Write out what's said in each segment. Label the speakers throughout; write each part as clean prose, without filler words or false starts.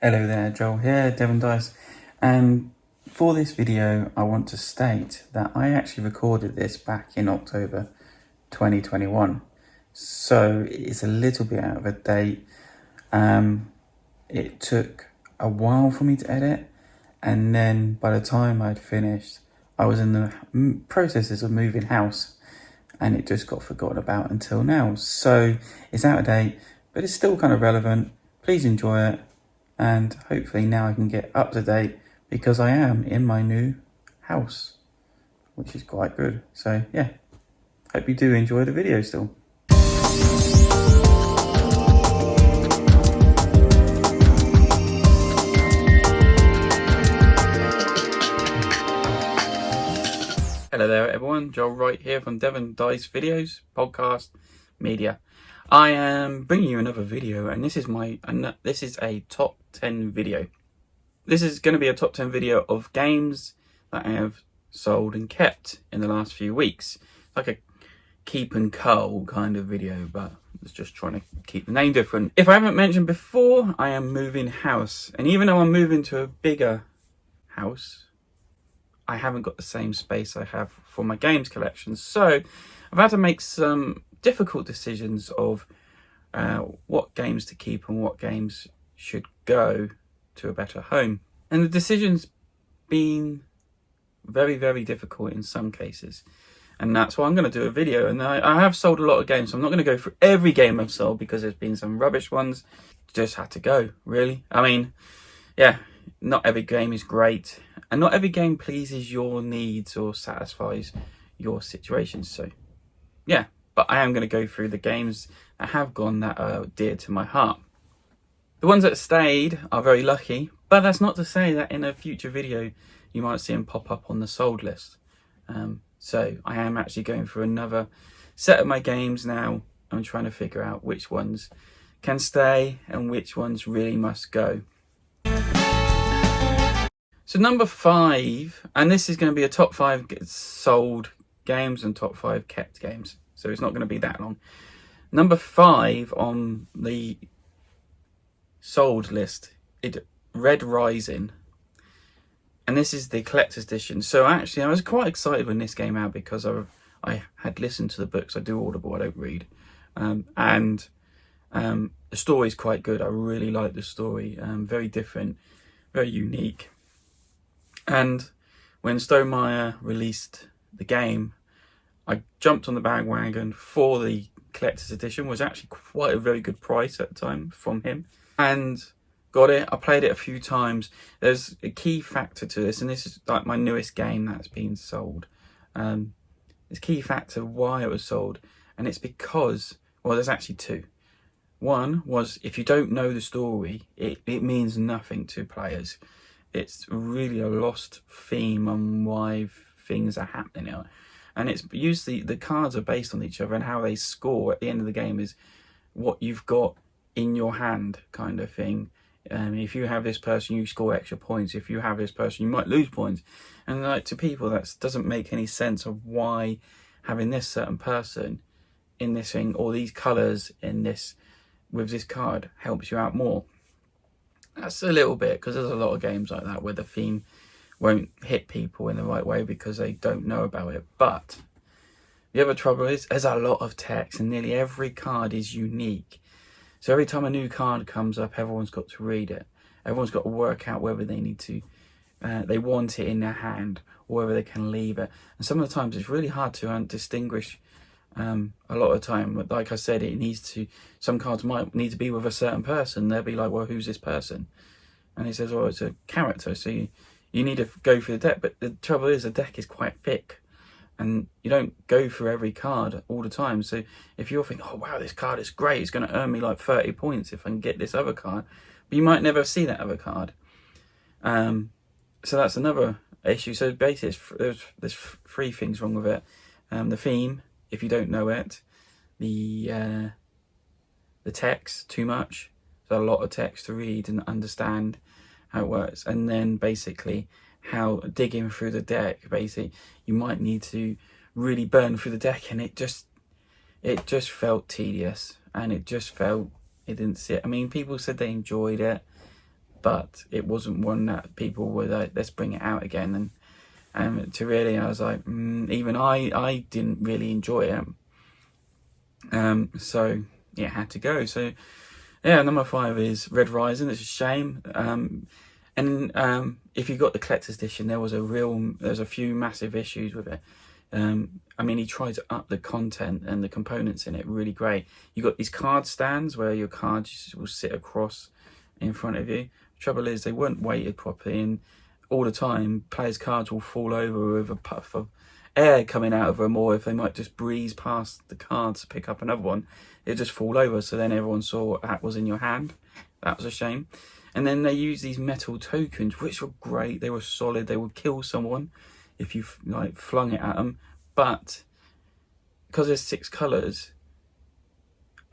Speaker 1: Hello there, Joel here, Devon Dice, and for this video I want to state that I actually recorded this back in October 2021, so it's a little bit out of date. It took a while for me to edit, and then by the time I'd finished I was in the processes of moving house and it just got forgotten about until now. So it's out of date, but it's still kind of relevant. Please enjoy it. And hopefully now I can get up to date because I am in my new house, which is quite good. So yeah, hope you do enjoy the video still. Hello there everyone, Joel Wright here from Devon Dice Videos, Podcast, Media. I am bringing you another video, and this is a top 10 video. This is going to be a top 10 video of games that I have sold and kept in the last few weeks. Like a keep and cull kind of video, but I was just trying to keep the name different. If I haven't mentioned before, I am moving house, and even though I'm moving to a bigger house, I haven't got the same space I have for my games collection. So I've had to make some difficult decisions of what games to keep and what games should go to a better home. And the decision's been very, very difficult in some cases. And that's why I'm going to do a video. And I have sold a lot of games, so I'm not going to go through every game I've sold because there's been some rubbish ones. Just had to go, really. I mean, yeah, not every game is great. And not every game pleases your needs or satisfies your situation. So, yeah. But I am going to go through the games that have gone that are dear to my heart. The ones that stayed are very lucky, but that's not to say that in a future video you might see them pop up on the sold list. So I am actually going through another set of my games now. I'm trying to figure out which ones can stay and which ones really must go. So number 5, and this is going to be a top 5 sold games and top 5 kept games. So it's not going to be that long. Number 5 on the sold list, Red Rising. And this is the collector's edition. So actually I was quite excited when this came out because I had listened to the books. I do Audible, I don't read. And the story's quite good. I really like the story. Very different, very unique. And when Stonemaier released the game, I jumped on the bandwagon for the collector's edition. Was actually quite a very good price at the time from him, and got it. I played it a few times. There's a key factor to this, and this is like my newest game that's been sold. There's a key factor why it was sold, and it's because, well, there's actually 2. One was, if you don't know the story, it means nothing to players. It's really a lost theme on why things are happening now. And it's usually the cards are based on each other, and how they score at the end of the game is what you've got in your hand, kind of thing. If you have this person, you score extra points. If you have this person, you might lose points. And like, to people, that doesn't make any sense of why having this certain person in this thing or these colours in this with this card helps you out more. That's a little bit, because there's a lot of games like that where the theme won't hit people in the right way because they don't know about it. But the other trouble is there's a lot of text, and nearly every card is unique. So every time a new card comes up, everyone's got to read it. Everyone's got to work out whether they need to, they want it in their hand or whether they can leave it. And some of the times it's really hard to distinguish. A lot of the time, but like I said, it needs to. Some cards might need to be with a certain person. They'll be like, "Well, who's this person?" And he says, "Oh, it's a character." So you need to go through the deck, but the trouble is the deck is quite thick and you don't go through every card all the time. So if you're thinking, oh wow, this card is great, it's going to earn me like 30 points if I can get this other card, but you might never see that other card. So that's another issue. So basically there's 3 things wrong with it. The theme, if you don't know it, the text, too much. There's a lot of text to read and understand how it works, and then basically how digging through the deck, basically you might need to really burn through the deck, and it just felt tedious, and it didn't sit. I mean, people said they enjoyed it. but it wasn't one that people were like, let's bring it out again. And to really, I was like, even I didn't really enjoy it. So yeah, it had to go. So yeah, number 5 is Red Rising. It's a shame. And if you got the collector's edition, there's a few massive issues with it. I mean, he tried to up the content and the components in it really great. You got these card stands where your cards will sit across in front of you. Trouble is, they weren't weighted properly, and all the time players' cards will fall over with a puff of air coming out of them, or if they might just breeze past the cards to pick up another one, it'll just fall over. So then everyone saw what that was in your hand. That was a shame. And then they used these metal tokens, which were great. They were solid. They would kill someone if you like flung it at them. But because there's 6 colours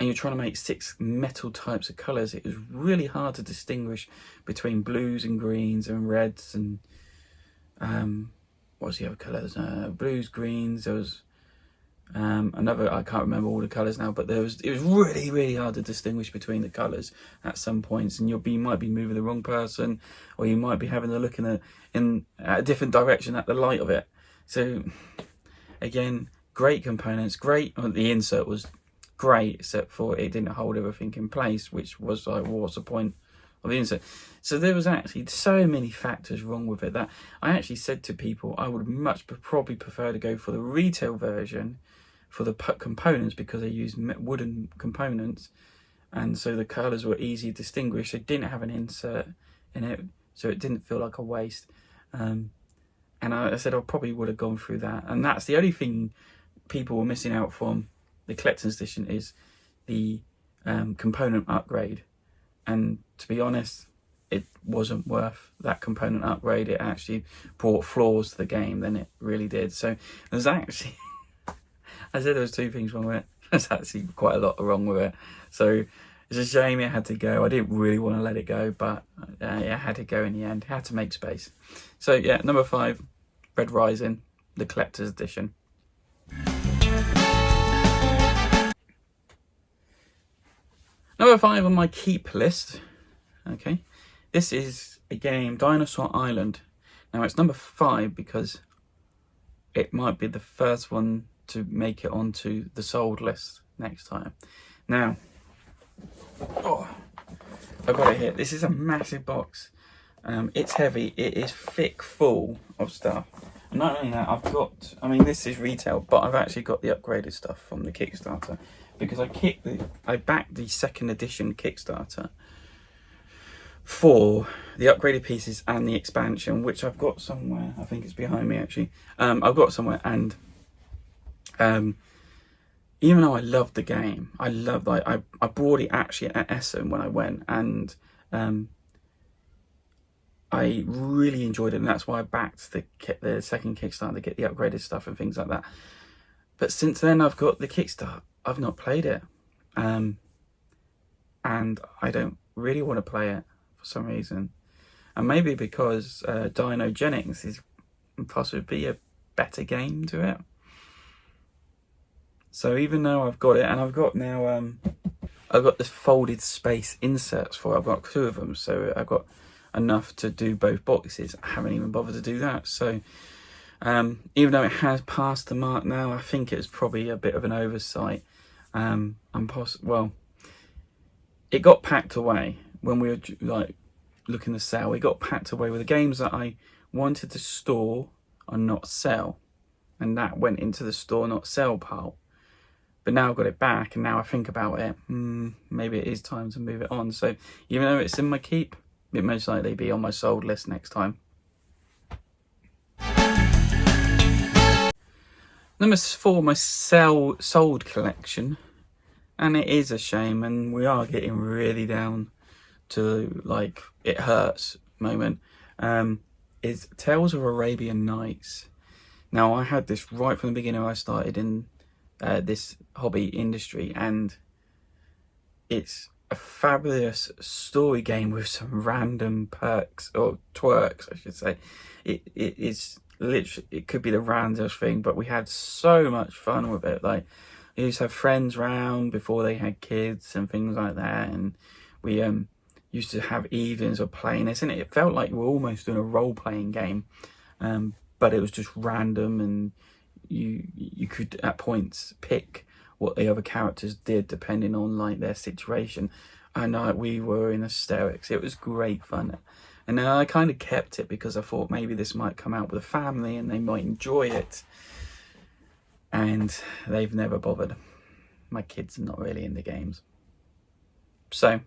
Speaker 1: and you're trying to make 6 metal types of colours, it was really hard to distinguish between blues and greens and reds and what was the other colours? Blues, greens. There was another, I can't remember all the colours now, but it was really, really hard to distinguish between the colours at some points, and you might be moving the wrong person, or you might be having to look in a different direction at the light of it. So again, great components, great. The insert was great, except for it didn't hold everything in place, which was like, what's the point of the insert? So there was actually so many factors wrong with it that I actually said to people I would probably prefer to go for the retail version for the components, because they used wooden components, and so the colours were easy to distinguish. It didn't have an insert in it, so it didn't feel like a waste. And I said I probably would have gone through that, and that's the only thing people were missing out from the collector's edition, is the component upgrade. And to be honest, it wasn't worth that component upgrade. It actually brought flaws to the game than it really did. So there's actually I said there was 2 things wrong with it. There's actually quite a lot wrong with it. So it's a shame it had to go. I didn't really want to let it go, but it had to go in the end. It had to make space. So yeah, number 5, Red Rising, the collector's edition. Number 5 on my keep list. Okay, this is a game, Dinosaur Island. Now it's number 5 because it might be the first one to make it onto the sold list next time. Now, I've got it here. This is a massive box. It's heavy. It is thick, full of stuff. And not only that, this is retail, but I've actually got the upgraded stuff from the Kickstarter, because I backed the 2nd edition Kickstarter for the upgraded pieces and the expansion, which I've got somewhere. I think it's behind me actually. I've got somewhere, and even though I loved the game, I bought it actually at Essen when I went, and I really enjoyed it, and that's why I backed the 2nd Kickstarter to get the upgraded stuff and things like that. But since then, I've got the Kickstarter. I've not played it, and I don't really want to play it for some reason, and maybe because Dinogenics is possibly a better game to it. So even though I've got it, and I've got the folded space inserts for it. I've got 2 of them, so I've got enough to do both boxes. I haven't even bothered to do that. So even though it has passed the mark now, I think it's probably a bit of an oversight. It got packed away when we were like looking to sell. It got packed away with the games that I wanted to store and not sell, and that went into the store not sell pile. But now I've got it back, and now I think about it, maybe it is time to move it on. So even though it's in my keep, it most likely be on my sold list next time. Number 4, my sold collection, and it is a shame, and we are getting really down to like it hurts moment, is Tales of Arabian Nights. Now I had this right from the beginning. I started in this hobby industry, and it's a fabulous story game with some random perks, or twerks I should say. It is literally, it could be the randomest thing, but we had so much fun with it. Like, we used to have friends round before they had kids and things like that, and we used to have evenings of playing this, and it felt like we were almost doing a role-playing game, but it was just random, and you could at points pick what the other characters did depending on like their situation. And we were in hysterics. It was great fun. And I kind of kept it because I thought maybe this might come out with a family and they might enjoy it. And they've never bothered. My kids are not really into games. So,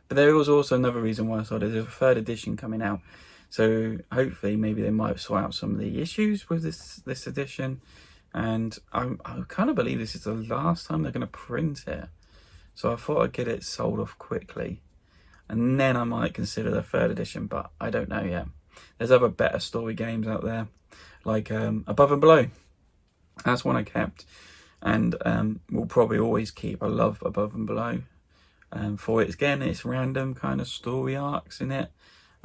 Speaker 1: but there was also another reason why I thought there's a third edition coming out. So hopefully maybe they might sort out some of the issues with this edition. And I kind of believe this is the last time they're going to print it. So I thought I'd get it sold off quickly. And then I might consider the third edition, but I don't know yet. There's other better story games out there, like Above and Below. That's one I kept, and will probably always keep. I love Above and Below. For it, again, it's random kind of story arcs in it,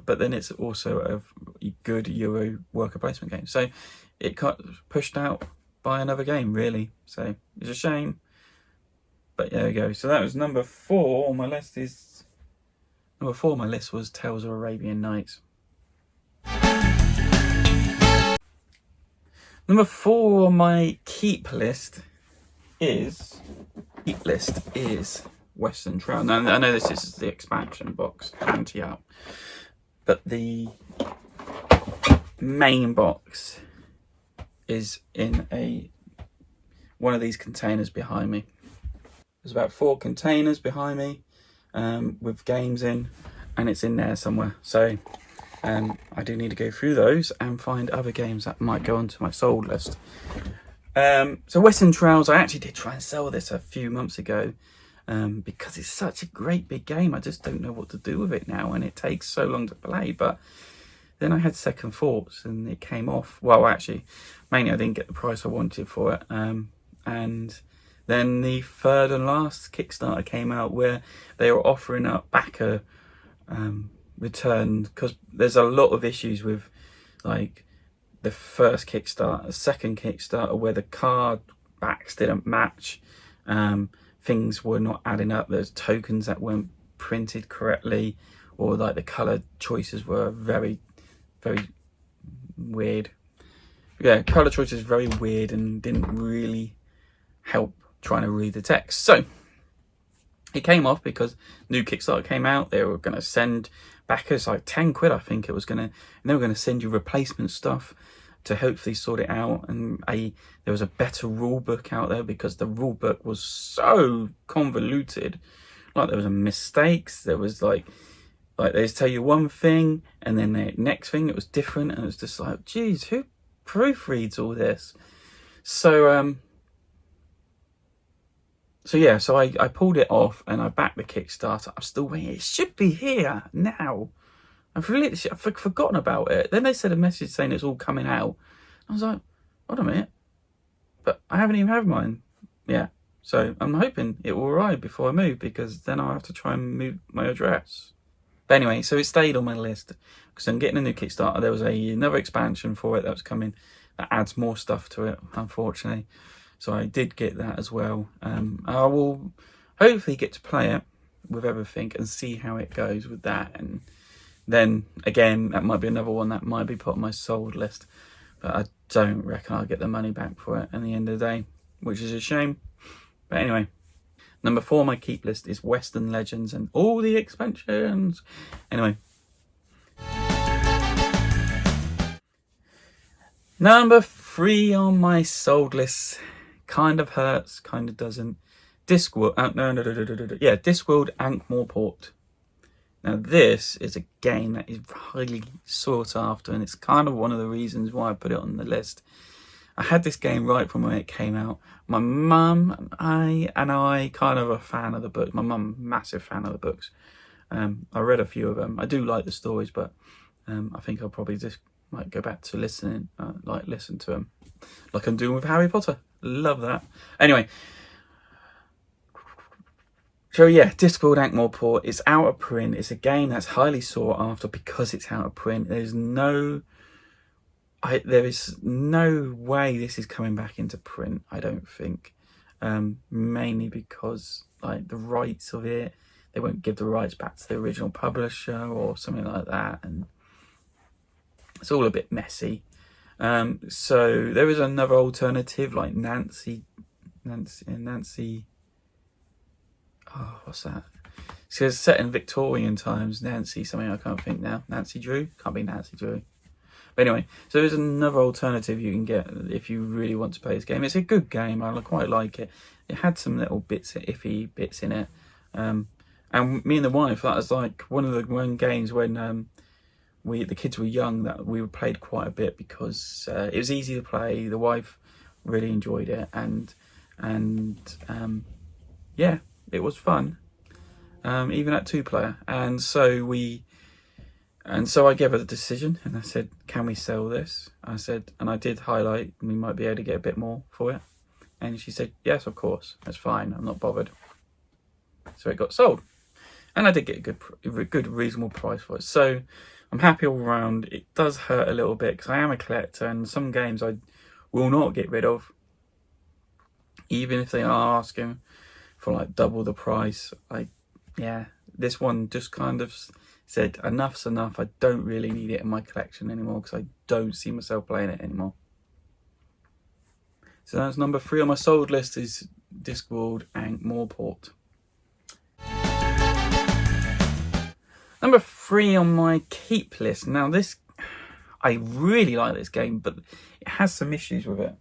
Speaker 1: but then it's also a good Euro worker placement game. So it got pushed out by another game, really. So it's a shame. But there we go. So that was number 4 on my list. Number 4 on my list was Tales of Arabian Nights. Number 4 on my keep list is Western Trail. Now I know this is the expansion box anti-out, but the main box is in one of these containers behind me. There's about 4 containers behind me with games in, and it's in there somewhere. So I do need to go through those and find other games that might go onto my sold list. So Western Trails, I actually did try and sell this a few months ago because it's such a great big game. I just don't know what to do with it now, and it takes so long to play. But then I had second thoughts and it came off. Well, actually, mainly I didn't get the price I wanted for it. And then the third and last Kickstarter came out where they were offering up backer return, because there's a lot of issues with like the first Kickstarter, the second Kickstarter, where the card backs didn't match. Things were not adding up. There's tokens that weren't printed correctly, or like the color choices were very, very weird. Yeah, color choices very weird and didn't really help trying to read the text. So it came off because new Kickstarter came out. They were going to send backers like 10 quid, I think it was going to, and they were going to send you replacement stuff to hopefully sort it out. And there was a better rule book out there, because the rule book was so convoluted. Like there was mistakes. There was like they just tell you one thing and then the next thing it was different, and it was just like, geez, who proofreads all this? So yeah, so I pulled it off and I backed the Kickstarter. I'm still waiting. It should be here now. I've forgotten about it. Then they said a message saying it's all coming out. I was like, hold on a minute. But I haven't even had mine. Yeah. So I'm hoping it will arrive before I move, because then I'll have to try and move my address. But anyway, so it stayed on my list because I'm getting a new Kickstarter. There was another expansion for it that was coming that adds more stuff to it, unfortunately. So I did get that as well. I will hopefully get to play it with everything and see how it goes with that. And then again, that might be another one that might be put on my sold list. But I don't reckon I'll get the money back for it at the end of the day, which is a shame. But anyway, number 4 on my keep list is Western Legends and all the expansions. Anyway. Number 3 on my sold list. Kind of hurts, kind of doesn't. Discworld, Discworld Ankh-Morpork. Now this is a game that is highly sought after, and it's kind of one of the reasons why I put it on the list. I had this game right from when it came out. My mum and I kind of a fan of the book. My mum, massive fan of the books. I read a few of them. I do like the stories, but I think I'll probably just might go back to listen to them, like I'm doing with Harry Potter. Love that. Anyway, so yeah, Discworld Ankh-Morpork. It's out of print. It's a game that's highly sought after because it's out of print. There is no way this is coming back into print, I don't think. Mainly because like the rights of it, they won't give the rights back to the original publisher or something like that, and it's all a bit messy. So there is another alternative like Nancy. Oh, what's that? So it's set in Victorian times. Nancy something, I can't think now. Nancy Drew? Can't be Nancy Drew. But anyway, so there's another alternative you can get if you really want to play this game. It's a good game. I quite like it. It had some little bits, iffy bits in it. And me and the wife, that was like one of the games when the kids were young that we played quite a bit, because it was easy to play. The wife really enjoyed it, and yeah, it was fun, even at 2-player. And so I gave her the decision, and I said, "Can we sell this?" I said, and I did highlight we might be able to get a bit more for it, and she said, "Yes, of course, that's fine. I'm not bothered." So it got sold, and I did get a good reasonable price for it. So I'm happy all around. It does hurt a little bit because I am a collector, and some games I will not get rid of, even if they are asking for like double the price. Yeah, this one just kind of said enough's enough. I don't really need it in my collection anymore because I don't see myself playing it anymore. So that's number 3 on my sold list, is Discworld Ankh-Morport. Number 3 on my keep list. Now this, I really like this game, but it has some issues with it.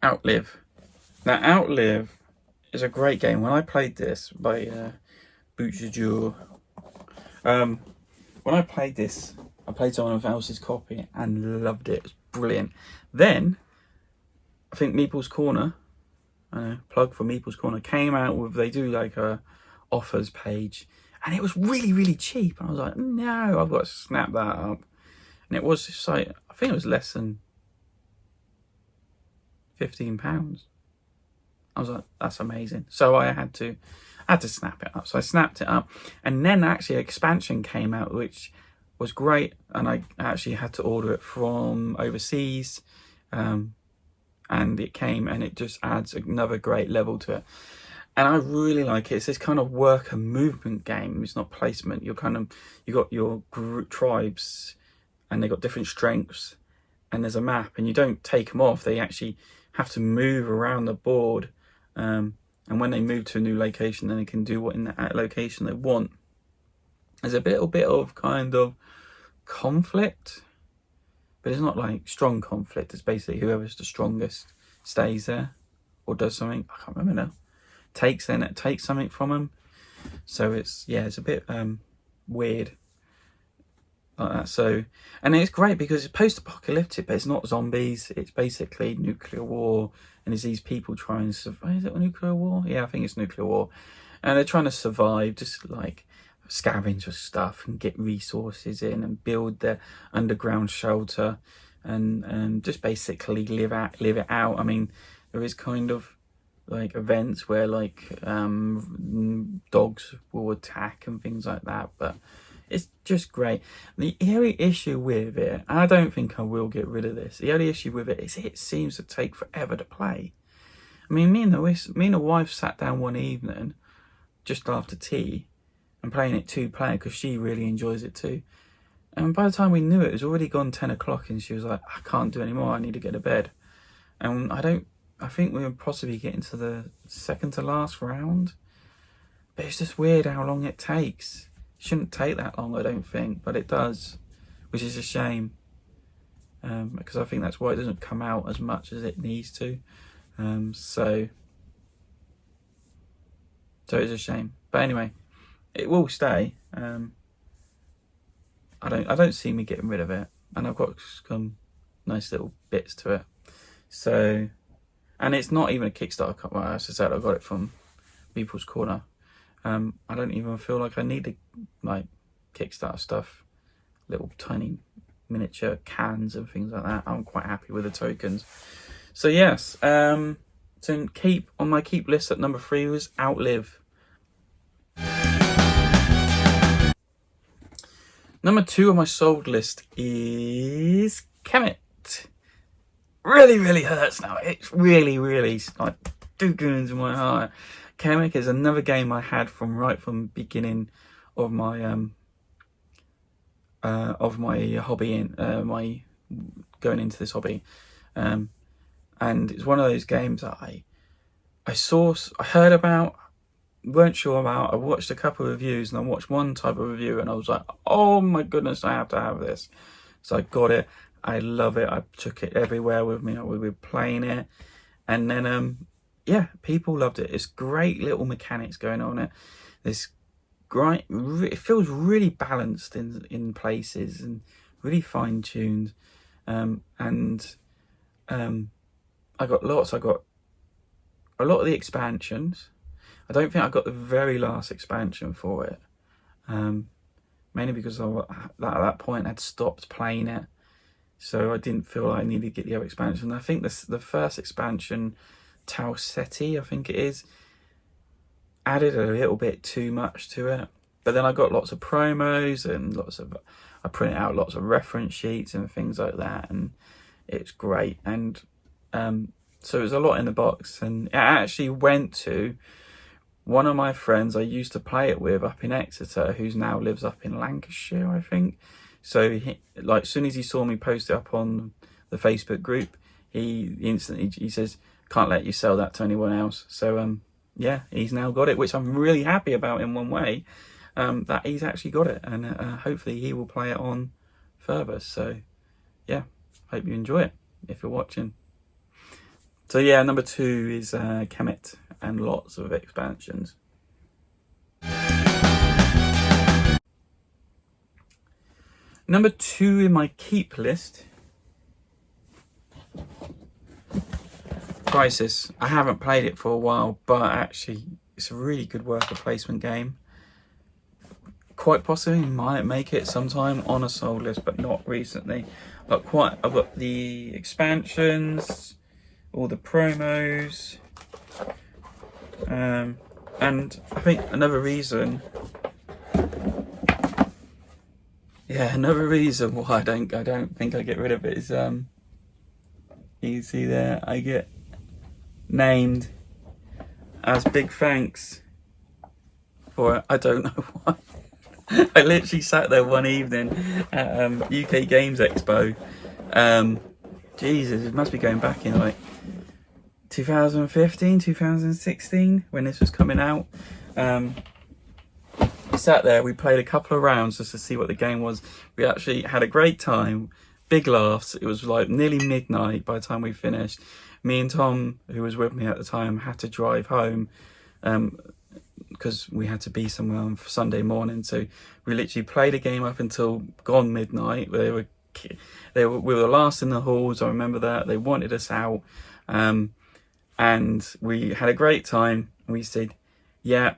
Speaker 1: Outlive. Now Outlive is a great game. When I played this by Boutjadjour, when I played this, I played someone else's copy and loved it. It was brilliant. Then I think Meeples Corner, plug for Meeples Corner, came out with, they do like a offers page, and it was really, really cheap. And I was like, no, I've got to snap that up. And it was just like, I think it was less than £15. I was like, that's amazing. So I had to snap it up. So I snapped it up, and then actually an expansion came out, which was great, and I actually had to order it from overseas, and it came, and it just adds another great level to it. And I really like it. It's this kind of worker movement game. It's not placement. You got your tribes, and they got different strengths, and there's a map, and you don't take them off. They actually have to move around the board, and when they move to a new location, then they can do what in that location they want. There's a little bit of kind of conflict, but it's not like strong conflict. It's basically whoever's the strongest stays there or does something. I can't remember now. Takes something from them. So it's a bit weird like that. So, and it's great because it's post-apocalyptic, but it's not zombies. It's basically nuclear war, and there's these people trying to survive. Is it a nuclear war? Yeah, I think it's nuclear war, and they're trying to survive, just like scavenge for stuff and get resources in and build their underground shelter, and just basically live it out. I mean, there is kind of like events where like dogs will attack and things like that, but it's just great. The only issue with it, I don't think I will get rid of this, the only issue with it is it seems to take forever to play. I mean, me and the wife sat down one evening just after tea and playing it 2-player because she really enjoys it too, and by the time we knew it was already gone 10 o'clock, and she was like, I can't do any more, I need to get to bed. And I think we were possibly getting to the second to last round, but it's just weird how long it takes. It shouldn't take that long, I don't think, but it does, which is a shame, because I think that's why it doesn't come out as much as it needs to. So it's a shame, but anyway, it will stay. I don't see me getting rid of it, and I've got some nice little bits to it. So. And it's not even a Kickstarter. Well, as I said, I got it from Meeples Corner. I don't even feel like I need the like Kickstarter stuff, little tiny miniature cans and things like that. I'm quite happy with the tokens. So yes, on my keep list at number 3 was Outlive. Number 2 on my sold list is Kamek. Really, really hurts now. It's really, really like into my heart. Kamek is another game I had from the beginning of my hobby and my going into this hobby, and it's one of those games that I heard about, weren't sure about. I watched a couple of reviews and I watched one type of review and I was like, oh my goodness, I have to have this. So I got it. I love it. I took it everywhere with me. We were playing it, and then yeah, people loved it. It's great little mechanics going on it. This great, it feels really balanced in places and really fine tuned. I got lots. I got a lot of the expansions. I don't think I got the very last expansion for it, mainly because at that point I'd stopped playing it, so I didn't feel like I needed to get the other expansion. I think the first expansion, Talsetti, I think it is, added a little bit too much to it. But then I got lots of promos and I printed out lots of reference sheets and things like that, and it's great. And so it was a lot in the box, and it actually went to one of my friends I used to play it with up in Exeter, who's now lives up in Lancashire, I think. So as soon as he saw me post it up on the Facebook group, he instantly says, can't let you sell that to anyone else. So yeah, he's now got it, which I'm really happy about in one way, that he's actually got it, and hopefully he will play it on further. So yeah, hope you enjoy it if you're watching. So yeah, number 2 is Kamek and lots of expansions. Number 2 in my keep list, Crisis. I haven't played it for a while, but actually it's a really good worker placement game. Quite possibly might make it sometime on a sold list, but not recently. I've got the expansions, all the promos, and I think another reason why I don't think I get rid of it is you can see there I get named as Big Thanks for it. I don't know why. I literally sat there one evening at UK Games Expo. Jesus, it must be going back in like 2015, 2016 when this was coming out. We sat there, we played a couple of rounds just to see what the game was. We actually had a great time, big laughs. It was like nearly midnight by the time we finished. Me and Tom, who was with me at the time, had to drive home because we had to be somewhere on Sunday morning. So we literally played a game up until gone midnight. We were last in the halls, I remember that. They wanted us out, and we had a great time. We said, yeah,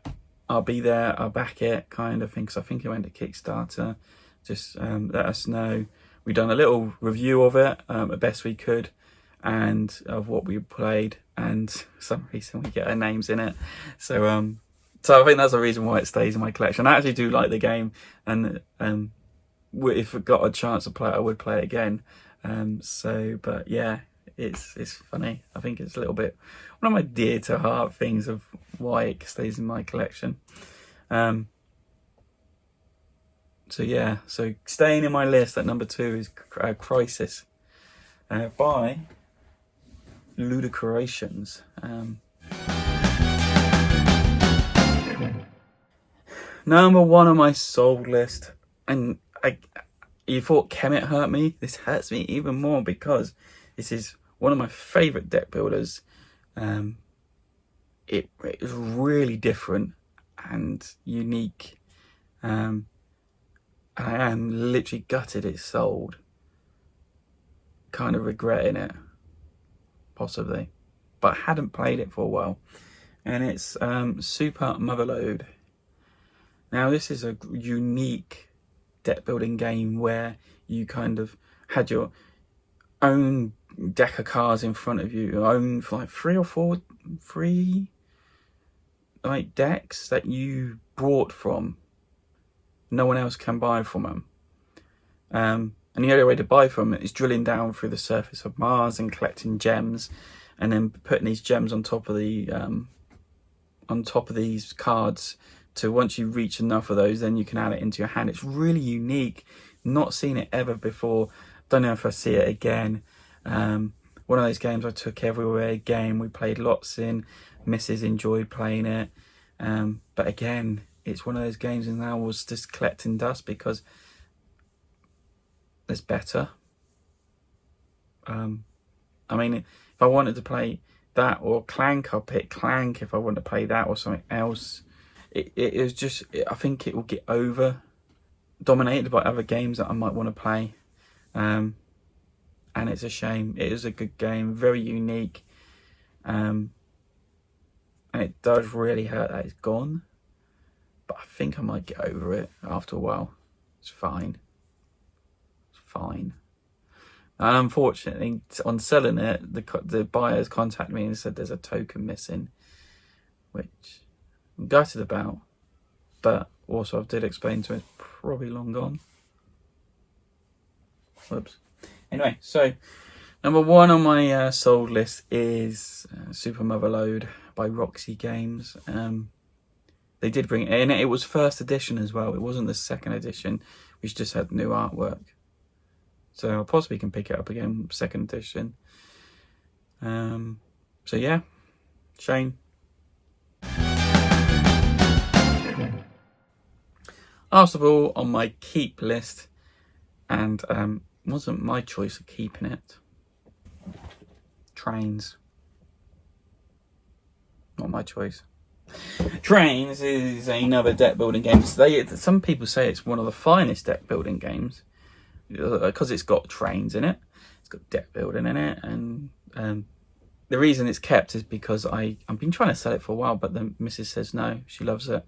Speaker 1: I'll be there, I'll back it, kind of thing. So I think it went to Kickstarter. Just let us know. We done a little review of it, the best we could, and of what we played. And for some reason we get our names in it. So I think that's the reason why it stays in my collection. I actually do like the game, and if I got a chance to play it, I would play it again. But yeah, it's funny. I think it's a little bit one of my dear to heart things of why it stays in my collection. So yeah, so staying in my list at number 2 is Crisis by Ludicreations. Number 1 on my sold list, and you thought Kamek hurt me. This hurts me even more because this is one of my favourite deck builders. It is really different and unique. I am literally gutted it's sold. Kind of regretting it, possibly, but I hadn't played it for a while. And it's Super Motherlode. Now this is a unique deck building game where you kind of had your own deck of cards in front of you, your own like 3 or 4 like decks that you bought from. No one else can buy from them. And the only way to buy from it is drilling down through the surface of Mars and collecting gems. and then putting these gems on top of these cards. To once you reach enough of those, then you can add it into your hand. It's really unique. Not seen it ever before. Don't know if I see it again. One of those games I took everywhere again. We played lots in. Mrs. enjoyed playing it. But again, it's one of those games and now was just collecting dust because there's better. I mean, if I wanted to play that or Clank, I'll pick Clank. If I want to play that or something else, it is just, I think it will get dominated by other games that I might want to play. And it's a shame. It is a good game, very unique. And it does really hurt that it's gone. But I think I might get over it after a while. It's fine. It's fine. And unfortunately, on selling it, the buyers contacted me and said there's a token missing, which I'm gutted about. But also, I did explain to it, it's probably long gone. Whoops. Anyway, so number 1 on my sold list is Super Motherlode by Roxy Games. They did bring it in. It was first edition as well. It wasn't the second edition, which just had new artwork. So I possibly can pick it up again, second edition. So yeah, shame. Last of all, on my keep list, and wasn't my choice of keeping it. Trains. Not my choice. Trains is another deck building game. Some people say it's one of the finest deck building games because it's got trains in it. It's got deck building in it, and the reason it's kept is because I've been trying to sell it for a while, but the missus says no, she loves it.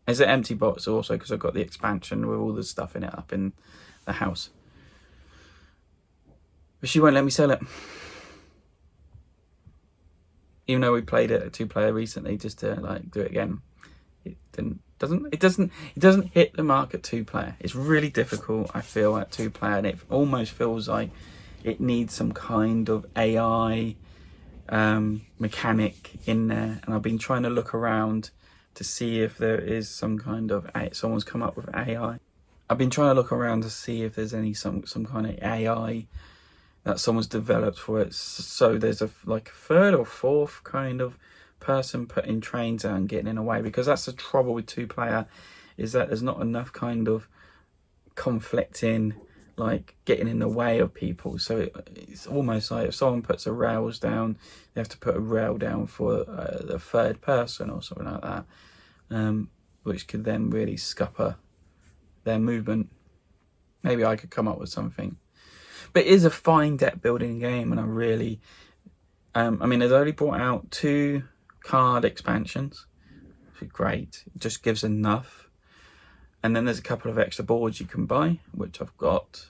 Speaker 1: It's an empty box also because I've got the expansion with all the stuff in it up in the house, but she won't let me sell it. Even though we played it at 2-player recently, just to like do it again, it doesn't hit the mark at 2-player. It's really difficult, I feel, at 2-player, and it almost feels like it needs some kind of AI mechanic in there. And I've been trying to look around to see if there is some kind of someone's come up with AI. I've been trying to look around to see if there's some kind of AI that someone's developed for it. So there's a third or fourth kind of person putting trains out and getting in the way, because that's the trouble with 2-player, is that there's not enough kind of conflicting, like getting in the way of people. So it's almost like if someone puts a rails down, they have to put a rail down for the third person or something like that, which could then really scupper their movement. Maybe I could come up with something. But it is a fine deck building game, and I really, I mean, they've only brought out 2 card expansions, which is great. It just gives enough. And then there's a couple of extra boards you can buy, which I've got.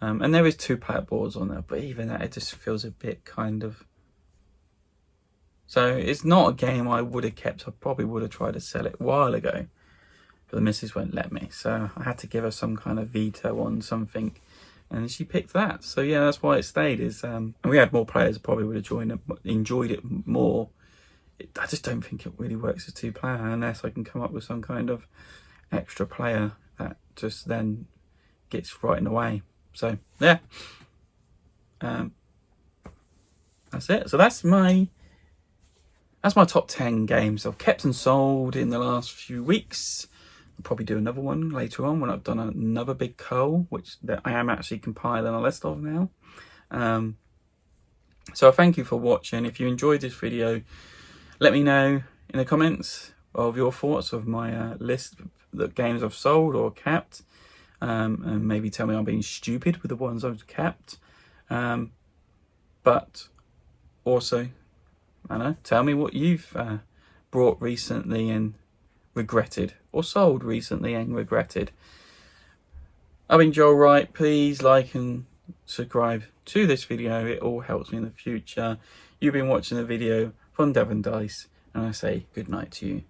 Speaker 1: And there is 2-player boards on there, but even that, it just feels a bit kind of... So it's not a game I would have kept. I probably would have tried to sell it a while ago, but the missus won't let me. So I had to give her some kind of veto on something, and she picked that. So yeah, that's why it stayed. And we had more players, probably would have enjoyed it more. I just don't think it really works as 2-player unless I can come up with some kind of extra player that just then gets right in the way. So yeah, that's it. So that's my top 10 games I've kept and sold in the last few weeks. I'll probably do another one later on when I've done another big cull, which that I am actually compiling a list of now. So I thank you for watching. If you enjoyed this video, let me know in the comments of your thoughts of my list, the games I've sold or kept, and maybe tell me I'm being stupid with the ones I've kept. But also, I don't know, tell me what you've brought recently and regretted, or sold recently and regretted. I've been Joel Wright. Please like and subscribe to this video. It all helps me in the future. You've been watching the video from Devon Dice, and I say good night to you.